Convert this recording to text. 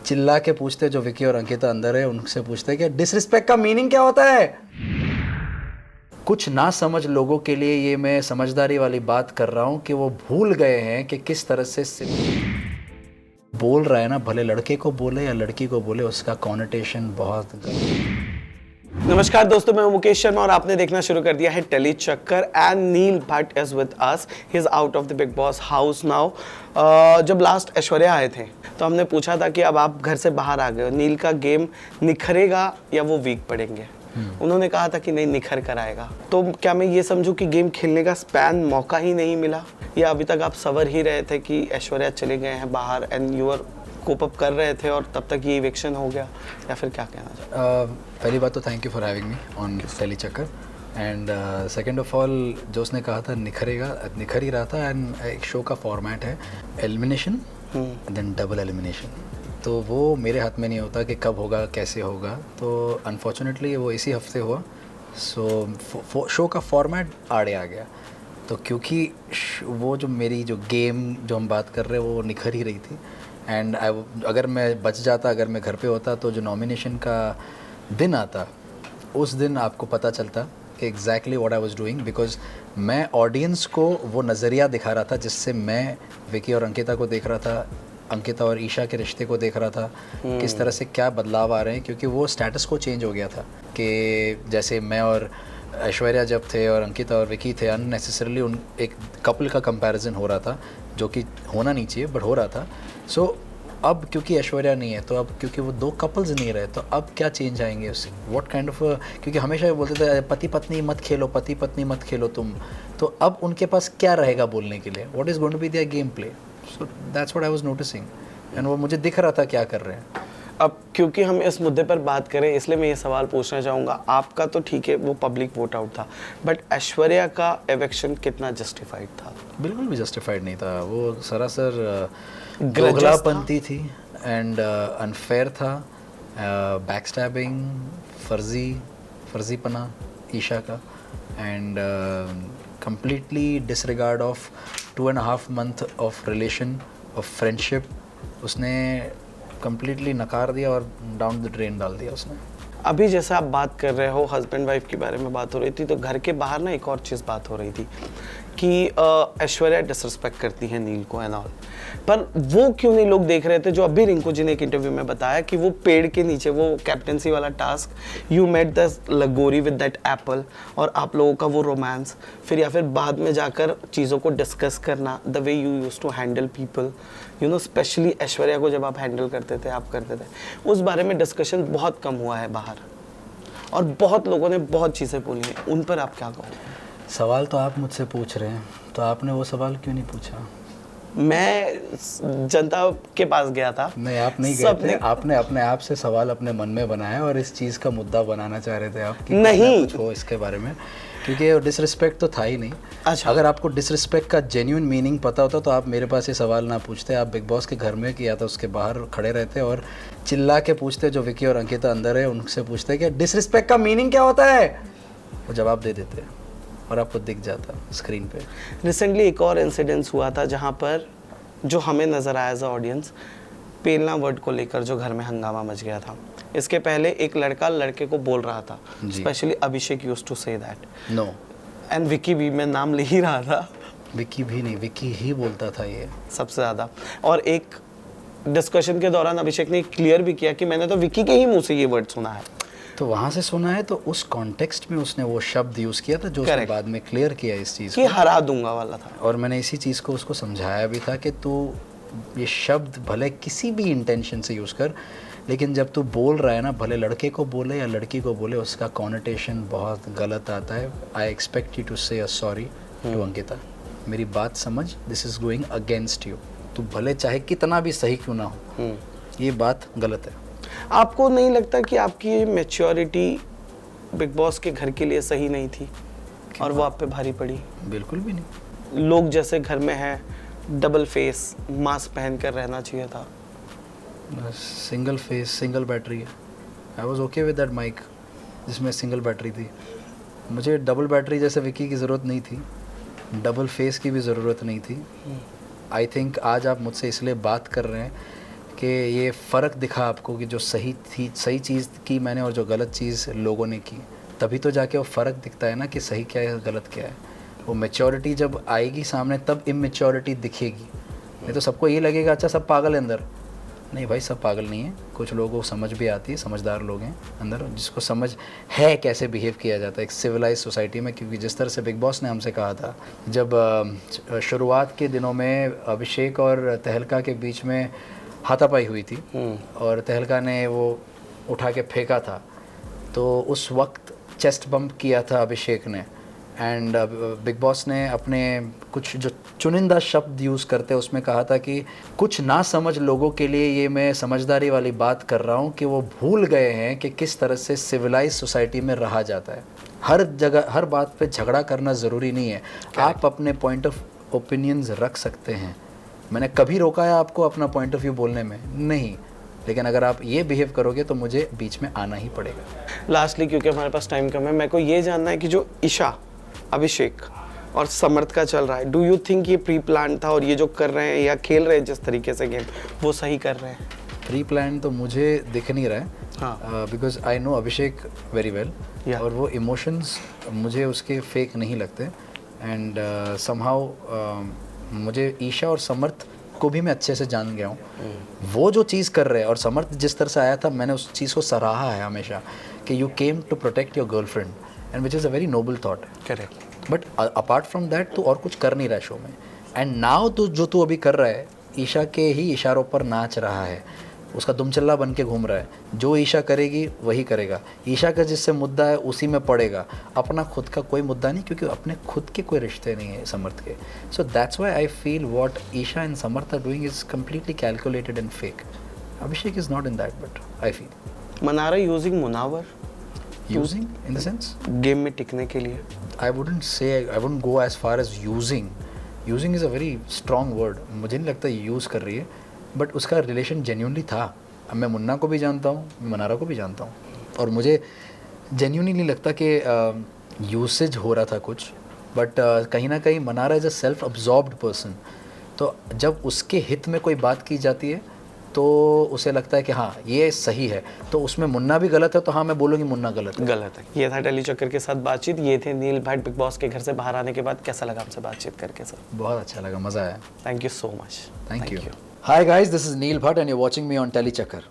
चिल्ला के पूछते जो विकी और अंकिता अंदर है, उनसे पूछते कि डिसरिस्पेक्ट का मीनिंग क्या होता है। कुछ ना समझ लोगों के लिए ये मैं समझदारी वाली बात कर रहा हूँ कि वो भूल गए हैं कि किस तरह से बोल रहा है ना, भले लड़के को बोले या लड़की को बोले, उसका कॉनोटेशन बहुत नमस्कार दोस्तों, मैं हूं मुकेश शर्मा और आपने देखना शुरू कर दिया है telly Chakkar and Neel Bhatt is with us. He is out of the Bigg Boss house now. जब लास्ट ऐश्वर्या आए थे तो हमने पूछा था कि अब आप घर से बाहर आ गए हो, नील का गेम निखरेगा या वो वीक पड़ेंगे। उन्होंने कहा था कि नहीं, निखर कर आएगा। तो क्या मैं ये समझूं कि गेम खेलने का स्पैन मौका ही नहीं मिला, या अभी तक आप सवर ही रहे थे कि ऐश्वर्या चले गए हैं बाहर and you are cope up कर रहे थे और तब तक ये इविक्शन हो गया, या फिर क्या कहना चाहते? पहली बात तो thank you for having me on telly Chakkar and second of all, जो उसने कहा था निखरेगा, निखर ही रहा था। एंड एक शो का फॉर्मेट है एलिमिनेशन देन डबल एलिमिनेशन, तो वो मेरे हाथ में नहीं होता कि कब होगा कैसे होगा। तो अनफॉर्चुनेटली वो इसी हफ्ते हुआ, सो शो का फॉर्मेट आड़े आ गया। तो क्योंकि वो जो मेरी जो गेम जो हम बात कर रहे हैं वो निखर ही रही थी एंड अगर मैं बच जाता, अगर मैं घर पे होता, तो जो नॉमिनेशन का दिन आता उस दिन आपको पता चलता कि exactly what I was doing, because मैं ऑडियंस को वो नज़रिया दिखा रहा था जिससे मैं विकी और अंकिता को देख रहा था, अंकिता और ईशा के रिश्ते को देख रहा था, किस तरह से क्या बदलाव आ रहे हैं। क्योंकि वो स्टेटस को चेंज हो गया था कि जैसे मैं और ऐश्वर्या जब थे और अंकिता और विकी थे, अननेसेसरली उन एक कपल का कंपैरिजन हो रहा था, जो कि होना नहीं चाहिए बट हो रहा था। सो अब क्योंकि ऐश्वर्या नहीं है, तो अब क्योंकि वो दो कपल्स नहीं रहे, तो अब क्या चेंज आएंगे उससे, व्हाट काइंड ऑफ, क्योंकि हमेशा ये बोलते थे पति पत्नी मत खेलो, पति पत्नी मत खेलो तुम, तो अब उनके पास क्या रहेगा बोलने के लिए, what is going to be there game play. So that's what I was noticing and वो मुझे दिख रहा था क्या कर रहे हैं। अब क्योंकि हम इस मुद्दे पर बात करें, इसलिए मैं ये सवाल पूछना चाहूँगा। आपका तो ठीक है, वो पब्लिक वोट आउट था, बट ऐश्वर्या का एविक्शन कितना जस्टिफाइड था? बिल्कुल भी जस्टिफाइड नहीं था, वो सरासर दोगलापंती थी एंड अनफेयर था, बैकस्टैबिंग, फर्जीपना ईशा का and completely disregard of 2.5 month of relation of friendship उसने कंप्लीटली नकार दिया और डाउन द ड्रेन डाल दिया उसने। अभी जैसा आप बात कर रहे हो, हस्बैंड वाइफ के बारे में बात हो रही थी, तो घर के बाहर ना एक और चीज़ बात हो रही थी कि ऐश्वर्या डिसरिस्पेक्ट करती है नील को एंड ऑल, पर वो क्यों नहीं लोग देख रहे थे, जो अभी रिंकू जी ने एक इंटरव्यू में बताया कि वो पेड़ के नीचे, वो कैप्टेंसी वाला टास्क, यू मेट द लगोरी विद दैट एप्पल, और आप लोगों का वो रोमांस, फिर या फिर बाद में जाकर चीज़ों को डिस्कस करना, the way you use to handle people, you know, specially Aishwarya को जब आप हैंडल करते थे, आप करते थे, उस बारे में डिस्कशन बहुत कम हुआ है बाहर, और बहुत लोगों ने बहुत चीज़ें बोली हैं, उन पर आप क्या कहोगे? सवाल तो आप मुझसे पूछ रहे हैं, तो आपने वो सवाल क्यों नहीं पूछा? मैं जनता के पास गया था। नहीं, आप नहीं गए थे, आपने अपने आप से सवाल अपने मन में बनाया और इस चीज़ का मुद्दा बनाना चाह रहे थे आप कि नहीं कुछ हो इसके बारे में, क्योंकि डिसरिस्पेक्ट तो था ही नहीं। अच्छा, अगर आपको डिसरिस्पेक्ट का जेन्युइन मीनिंग पता होता तो आप मेरे पास ये सवाल ना पूछते, आप बिग बॉस के घर में किया था, उसके बाहर खड़े रहते और चिल्ला के पूछते जो विकी और अंकिता अंदर है, उनसे पूछते कि डिसरिस्पेक्ट का मीनिंग क्या होता है, वो जवाब दे देते और आपको दिख जाता स्क्रीन पे। रिसेंटली एक और इंसिडेंस हुआ था जहाँ पर जो हमें नज़र आया एज अ ऑडियंस, पेलना वर्ड को लेकर जो घर में हंगामा मच गया था। इसके पहले एक लड़का लड़के को बोल रहा था, specially Abhishek used to say that, no, and Vicky भी, मैं नाम ले ही रहा था, विकी भी नहीं, विकी ही बोलता था ये सबसे ज़्यादा। और एक डिस्कशन के दौरान अभिषेक ने क्लियर भी किया कि मैंने तो विकी के ही मुंह से ये वर्ड सुना है। तो वहाँ से सुना है, तो उस कॉन्टेक्स्ट में उसने वो शब्द यूज़ किया था जो उसने बाद में क्लियर किया इस चीज़ कि हरा दूंगा वाला था। और मैंने इसी चीज़ को उसको समझाया भी था कि तू ये शब्द भले किसी भी इंटेंशन से यूज़ कर, लेकिन जब तू बोल रहा है ना, भले लड़के को बोले या लड़की को बोले, उसका कॉनोटेशन बहुत गलत आता है। आई एक्सपेक्ट यू टू से अ सॉरी टू अंकिता, मेरी बात समझ, this is going against you, तू भले चाहे कितना भी सही क्यों ना हो, ये बात गलत है। आपको नहीं लगता कि आपकी मैच्योरिटी बिग बॉस के घर के लिए सही नहीं थी और वो आप पे भारी पड़ी? बिल्कुल भी नहीं। लोग जैसे घर में हैं, डबल फेस मास्क पहन कर रहना चाहिए था। सिंगल फेस सिंगल बैटरी है, I was okay with that mike जिसमें सिंगल बैटरी थी। मुझे डबल बैटरी जैसे विकी की ज़रूरत नहीं थी, डबल फेस की भी ज़रूरत नहीं थी। आई थिंक आज आप मुझसे इसलिए बात कर रहे हैं कि ये फ़र्क दिखा आपको कि जो सही थी, सही चीज़ की मैंने और जो गलत चीज़ लोगों ने की, तभी तो जाके वो फ़र्क दिखता है ना कि सही क्या है गलत क्या है। वो मैच्योरिटी जब आएगी सामने तब इमेच्योरिटी दिखेगी, नहीं तो सबको ये लगेगा अच्छा सब पागल है अंदर। नहीं भाई, सब पागल नहीं है, कुछ लोगों को समझ भी आती है, समझदार लोग हैं अंदर जिसको समझ है कैसे बिहेव किया जाता है एक सिविलाइज सोसाइटी में। क्योंकि जिस तरह से बिग बॉस ने हमसे कहा था, जब शुरुआत के दिनों में अभिषेक और तहलका के बीच में हाथापाई हुई थी और तहलका ने वो उठा के फेंका था, तो उस वक्त चेस्ट बम्प किया था अभिषेक ने। एंड बिग बॉस ने अपने कुछ जो चुनिंदा शब्द यूज़ करते उसमें कहा था कि कुछ ना समझ लोगों के लिए ये मैं समझदारी वाली बात कर रहा हूँ कि वो भूल गए हैं कि किस तरह से सिविलाइज सोसाइटी में रहा जाता है। हर जगह हर बात पे झगड़ा करना ज़रूरी नहीं है, आप अपने पॉइंट ऑफ ओपिनियंस रख सकते हैं। मैंने कभी रोका है आपको अपना पॉइंट ऑफ व्यू बोलने में? नहीं, लेकिन अगर आप ये बिहेव करोगे तो मुझे बीच में आना ही पड़ेगा। लास्टली, क्योंकि हमारे पास टाइम कम है, मेरे को ये जानना है कि जो ईशा, अभिषेक और समर्थ का चल रहा है, डू यू थिंक ये प्री प्लान था और ये जो कर रहे हैं या खेल रहे हैं जिस तरीके से गेम, वो सही कर रहे हैं? प्री प्लान तो मुझे दिख नहीं रहा है, हाँ, because I know Abhishek very well, और वो इमोशंस मुझे उसके फेक नहीं लगते। एंड समहाउ मुझे ईशा और समर्थ को भी मैं अच्छे से जान गया हूँ। वो जो चीज़ कर रहे हैं और समर्थ जिस तरह से आया था, मैंने उस चीज़ को सराहा है हमेशा कि you came to protect your girlfriend and which is a very noble thought. Correct. But apart from that तू और कुछ कर नहीं रहा शो में। एंड नाउ तू जो तू अभी कर रहा है, ईशा के ही इशारों पर नाच रहा है, उसका दुमचल्ला बन के घूम रहा है। जो ईशा करेगी वही करेगा, ईशा का जिससे मुद्दा है उसी में पड़ेगा, अपना खुद का कोई मुद्दा नहीं, क्योंकि अपने खुद के कोई रिश्ते नहीं है समर्थ के। So that's why I feel what Isha and Samarth are doing is completely calculated and fake. Abhishek is not in that, but I feel Mannara using Munawar, using in the sense game में टिकने के लिए। I wouldn't go as far as using. Using is a very strong word. मुझे नहीं लगता use कर रही है, बट उसका रिलेशन जेन्यूनली था। अब मैं मुन्ना को भी जानता हूँ, मैं मनारा को भी जानता हूँ, और मुझे जेन्यूनली नहीं लगता कि यूसेज हो रहा था कुछ। बट कहीं ना कहीं Mannara is a self absorbed person, तो जब उसके हित में कोई बात की जाती है तो उसे लगता है कि हाँ ये सही है, तो उसमें मुन्ना भी गलत है तो हाँ मैं बोलूँगी मुन्ना गलत है। ये था टेली चक्कर के साथ बातचीत। ये थे नील भट्ट। बिग बॉस के घर से बाहर आने के बाद कैसा लगा आपसे बातचीत करके सर? बहुत अच्छा लगा, मज़ा आया। Thank you so much. Thank you. Hi guys, this is Neil Bhatt and you're watching me on Tele Chakkar.